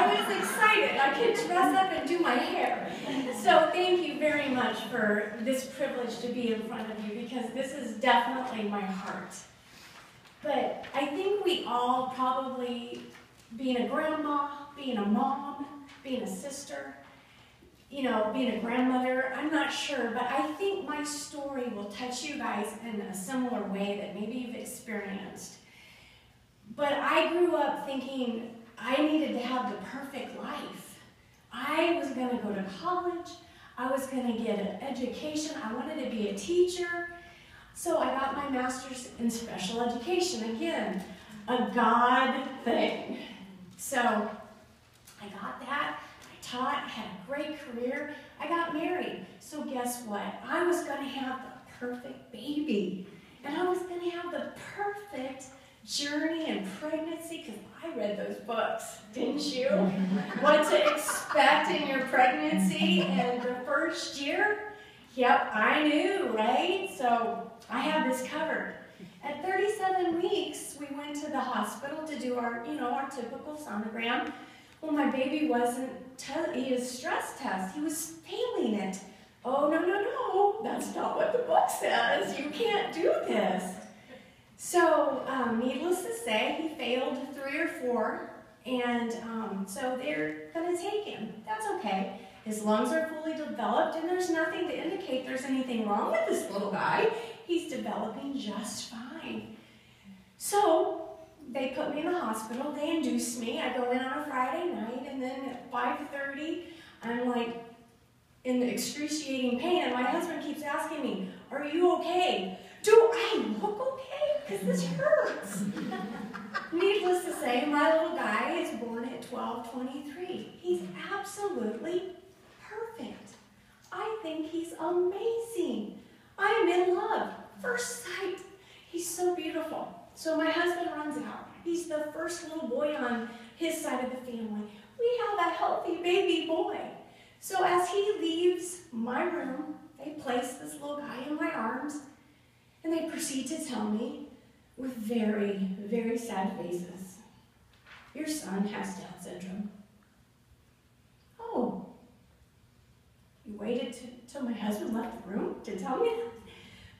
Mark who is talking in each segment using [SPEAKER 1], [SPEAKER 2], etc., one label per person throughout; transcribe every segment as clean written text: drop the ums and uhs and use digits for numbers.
[SPEAKER 1] I was excited. I could dress up and do my hair. So thank you very much for this privilege to be in front of you, because this is definitely my heart. But I think we all probably, being a grandma, being a mom, being a sister, you know, being a grandmother, I'm not sure, but I think my story will touch you guys in a similar way that maybe you've experienced. But I grew up thinking I needed to have the perfect life. I was going to go to college. I was going to get an education. I wanted to be a teacher. So I got my master's in special education. Again, a God thing. So I got that. I taught, I had a great career. I got married. So guess what? I was going to have the perfect baby. And I was going to have the perfect journey and pregnancy, because I read those books, didn't you? What to expect in your pregnancy and the first year? Yep, I knew, right? So I have this covered. At 37 weeks, we went to the hospital to do our, our typical sonogram. Well, my baby wasn't, his stress test, he was failing it. Oh, no, that's not what the book says. You can't do this. So, needless to say, he failed 3 or 4, and so they're going to take him. That's okay. His lungs are fully developed, and there's nothing to indicate there's anything wrong with this little guy. He's developing just fine. So, they put me in the hospital. They induced me. I go in on a Friday night, and then at 5:30, I'm like in excruciating pain, and my husband keeps asking me, "Are you okay? Do I look okay? Because this hurts." Needless to say, my little guy is born at 12:23. He's absolutely perfect. I think he's amazing. I'm in love. First sight. He's so beautiful. So my husband runs out. He's the first little boy on his side of the family. We have a healthy baby boy. So as he leaves my room, they place this little guy in my arms, and they proceed to tell me with very, very sad faces, "Your son has Down syndrome." Oh. You waited till my husband left the room to tell me that?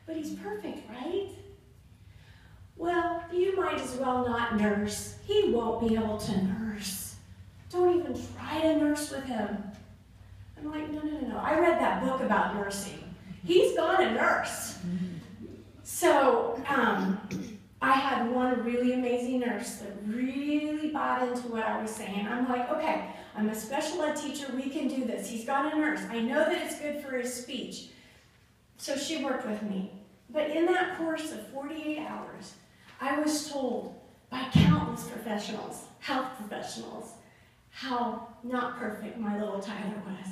[SPEAKER 1] But he's perfect, right? Well, you might as well not nurse. He won't be able to nurse. Don't even try to nurse with him. I'm like, no. I read that book about nursing. He's gonna nurse. So I had one really amazing nurse that really bought into what I was saying. I'm like, okay, I'm a special ed teacher. We can do this. He's got a nurse. I know that it's good for his speech. So she worked with me. But in that course of 48 hours, I was told by countless professionals, health professionals, how not perfect my little Tyler was.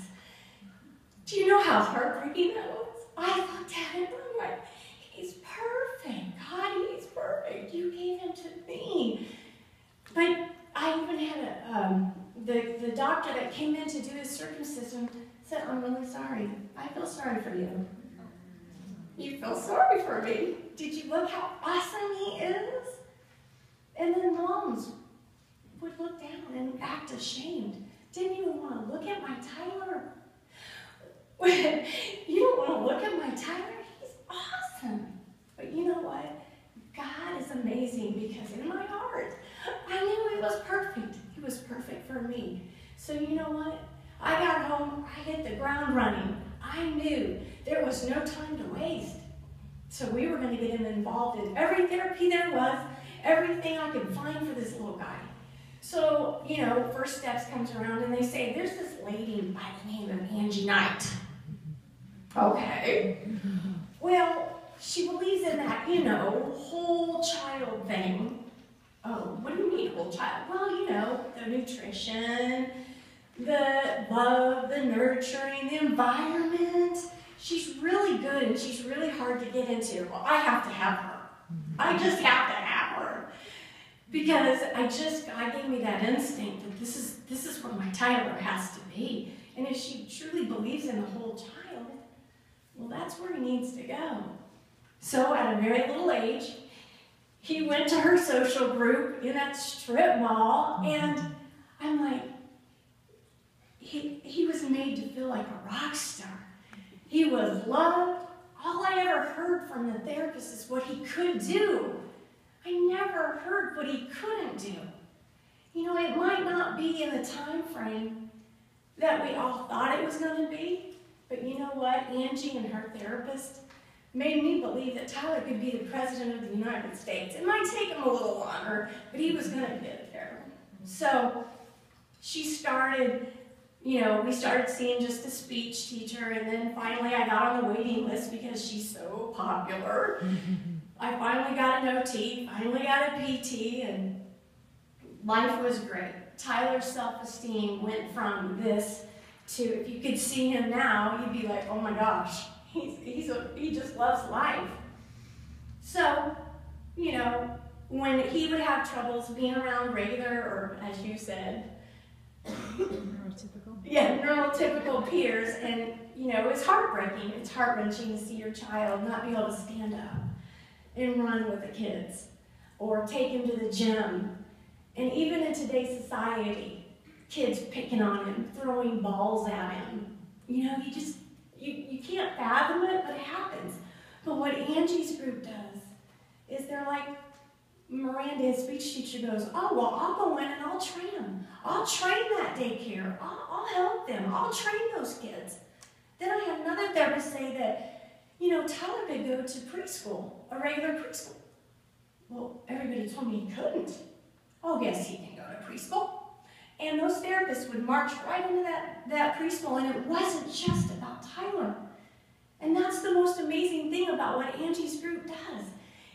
[SPEAKER 1] Do you know how heartbreaking that was? I looked at him and I'm like, he's perfect. God, he's perfect. You gave him to me. But I even had the doctor that came in to do his circumcision said, "I'm really sorry. I feel sorry for you." You feel sorry for me? Did you look how awesome he is? And then moms would look down and act ashamed. Didn't even want to look at my Tyler. You don't want to look at my Tyler? He's awesome. But you know what? God is amazing, because in my heart, I knew he was perfect. He was perfect for me. So you know what? I got home, I hit the ground running. I knew there was no time to waste. So we were going to get him involved in every therapy there was, everything I could find for this little guy. So, first steps comes around and they say, "There's this lady by the name of Angie Knight." Okay. Well, she believes in that, whole child thing. Oh, what do you mean whole child? Well, the nutrition, the love, the nurturing, the environment. She's really good and she's really hard to get into. Well, I have to have her. I just have to have her. Because God gave me that instinct that this is where my Tyler has to be. And if she truly believes in the whole child, well, that's where he needs to go. So at a very little age, he went to her social group in that strip mall, and I'm like, feel like a rock star. He was loved. All I ever heard from the therapist is what he could do. I never heard what he couldn't do. You know, it might not be in the time frame that we all thought it was going to be, but you know what? Angie and her therapist made me believe that Tyler could be the president of the United States. It might take him a little longer, but he was going to get there. So she started, you know, we started seeing just a speech teacher, and then finally I got on the waiting list because she's so popular. I finally got an OT, finally got a PT, and life was great. Tyler's self-esteem went from this to, if you could see him now, you'd be like, oh my gosh, he just loves life. So, you know, when he would have troubles being around regular, or as you said,
[SPEAKER 2] neurotypical.
[SPEAKER 1] Yeah, neurotypical peers, and you know, it's heartbreaking. It's heart-wrenching to see your child not be able to stand up and run with the kids, or take him to the gym. And even in today's society, kids picking on him, throwing balls at him. You know, you can't fathom it, but it happens. But what Angie's group does is they're like, Miranda, his speech teacher, goes, oh, well, I'll go in and I'll train them. I'll train that daycare. I'll help them. I'll train those kids. Then I had another therapist say that, you know, Tyler could go to preschool, a regular preschool. Well, everybody told me he couldn't. Oh, yes, he can go to preschool. And those therapists would march right into that preschool, and it wasn't just about Tyler. And that's the most amazing thing about what Angie's group does.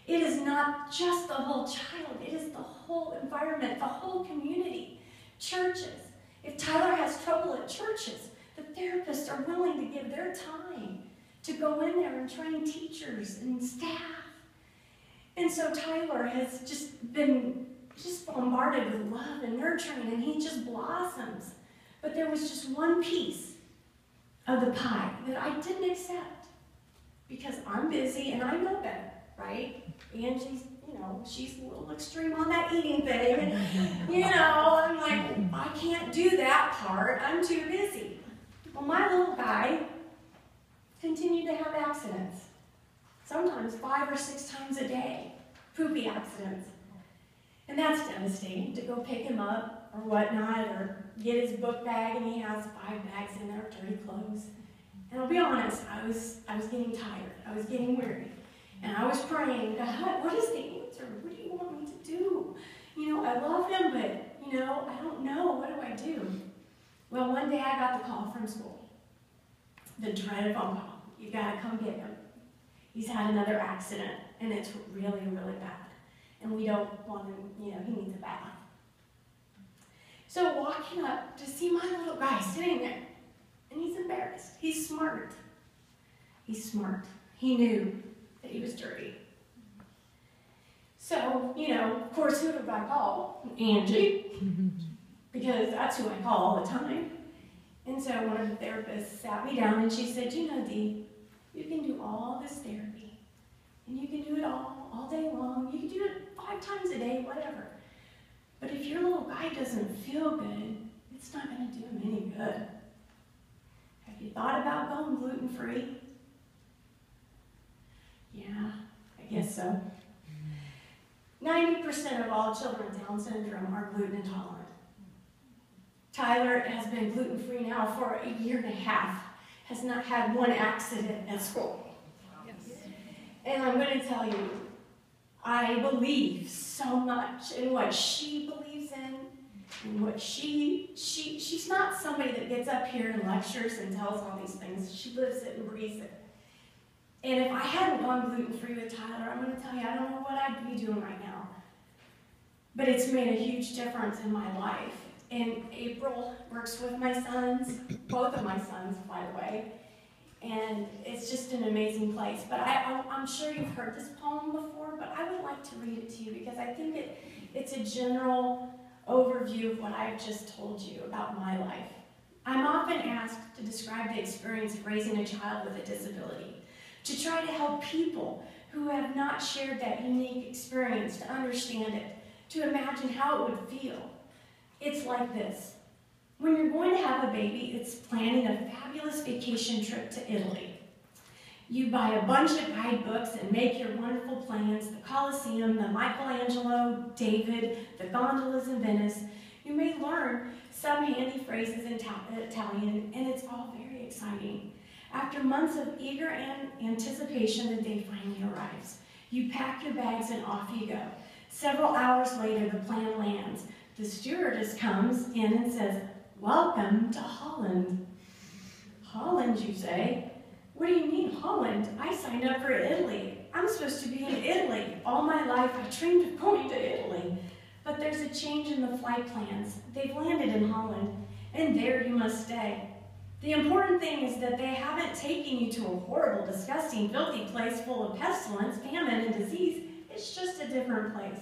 [SPEAKER 1] It is not just the whole child, it is the whole environment, the whole community. Churches. If Tyler has trouble at churches, the therapists are willing to give their time to go in there and train teachers and staff. And so Tyler has just been bombarded with love and nurturing, and he just blossoms. But there was just one piece of the pie that I didn't accept because I'm busy and I know better, right? Angie's, you know, she's a little extreme on that eating thing. You know, I'm like, I can't do that part. I'm too busy. Well, my little guy continued to have accidents. Sometimes 5 or 6 times a day. Poopy accidents. And that's devastating, to go pick him up or whatnot, or get his book bag and he has 5 bags in there of dirty clothes. And I'll be honest, I was getting tired. I was getting weary. And I was praying, God, what is the answer? What do you want me to do? You know, I love him, but, you know, I don't know. What do I do? Well, one day I got the call from school. The dreaded phone call. You got to come get him. He's had another accident, and it's really, really bad. And we don't want him, you know, he needs a bath. So walking up to see my little guy sitting there, and he's embarrassed. He's smart. He's smart. He knew that he was dirty. So, you know, of course, who did I call? Angie, because that's who I call all the time. And so one of the therapists sat me down and she said, you know, Dee, you can do all this therapy, and you can do it all day long. You can do it 5 times a day, whatever. But if your little guy doesn't feel good, it's not going to do him any good. Have you thought about going gluten-free? Yeah, I guess so. 90% of all children with Down syndrome are gluten intolerant. Tyler has been gluten-free now for 1.5 years, has not had 1 accident at school. Yes. And I'm going to tell you, I believe so much in what she believes in, and what she's not somebody that gets up here and lectures and tells all these things. She lives it and breathes it. And if I hadn't gone gluten-free with Tyler, I'm going to tell you, I don't know what I'd be doing right now. But it's made a huge difference in my life. And April works with my sons, both of my sons, by the way. And it's just an amazing place. But I'm sure you've heard this poem before, but I would like to read it to you because I think it's a general overview of what I've just told you about my life. I'm often asked to describe the experience of raising a child with a disability, to try to help people who have not shared that unique experience to understand it, to imagine how it would feel. It's like this. When you're going to have a baby, it's planning a fabulous vacation trip to Italy. You buy a bunch of guidebooks and make your wonderful plans, the Colosseum, the Michelangelo, David, the gondolas in Venice. You may learn some handy phrases in Italian, and it's all very exciting. After months of eager anticipation, the day finally arrives. You pack your bags and off you go. Several hours later, the plane lands. The stewardess comes in and says, "Welcome to Holland." Holland, you say? What do you mean, Holland? I signed up for Italy. I'm supposed to be in Italy. All my life, I dreamed of going to Italy. But there's a change in the flight plans. They've landed in Holland, and there you must stay. The important thing is that they haven't taken you to a horrible, disgusting, filthy place full of pestilence, famine, and disease. It's just a different place.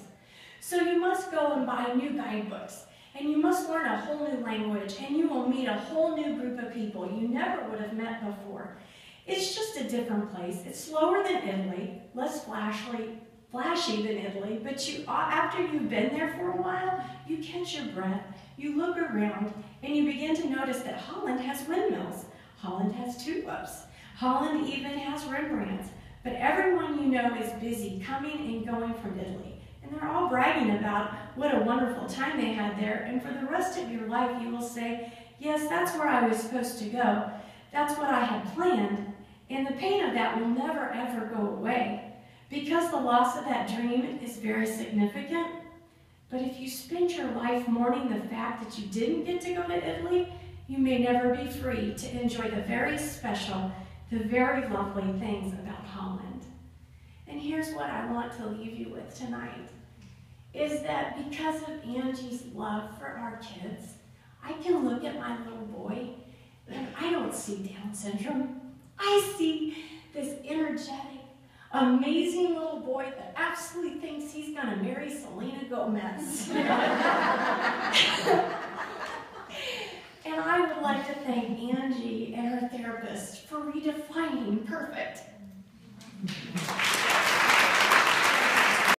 [SPEAKER 1] So you must go and buy new guidebooks, and you must learn a whole new language, and you will meet a whole new group of people you never would have met before. It's just a different place. It's slower than Italy, less flashy than Italy, but after you've been there for a while, you catch your breath, you look around, and you begin to notice that Holland has windmills. Holland has tulips. Holland even has Rembrandts. But everyone you know is busy coming and going from Italy. And they're all bragging about what a wonderful time they had there, and for the rest of your life you will say, "Yes, that's where I was supposed to go. That's what I had planned." And the pain of that will never, ever go away, because the loss of that dream is very significant. But if you spend your life mourning the fact that you didn't get to go to Italy, you may never be free to enjoy the very special, the very lovely things about Holland. And here's what I want to leave you with tonight, is that because of Angie's love for our kids, I can look at my little boy and I don't see Down syndrome. I see this energetic, amazing little boy that absolutely thinks he's going to marry Selena Gomez. And I would like to thank Angie and her therapist for redefining perfect.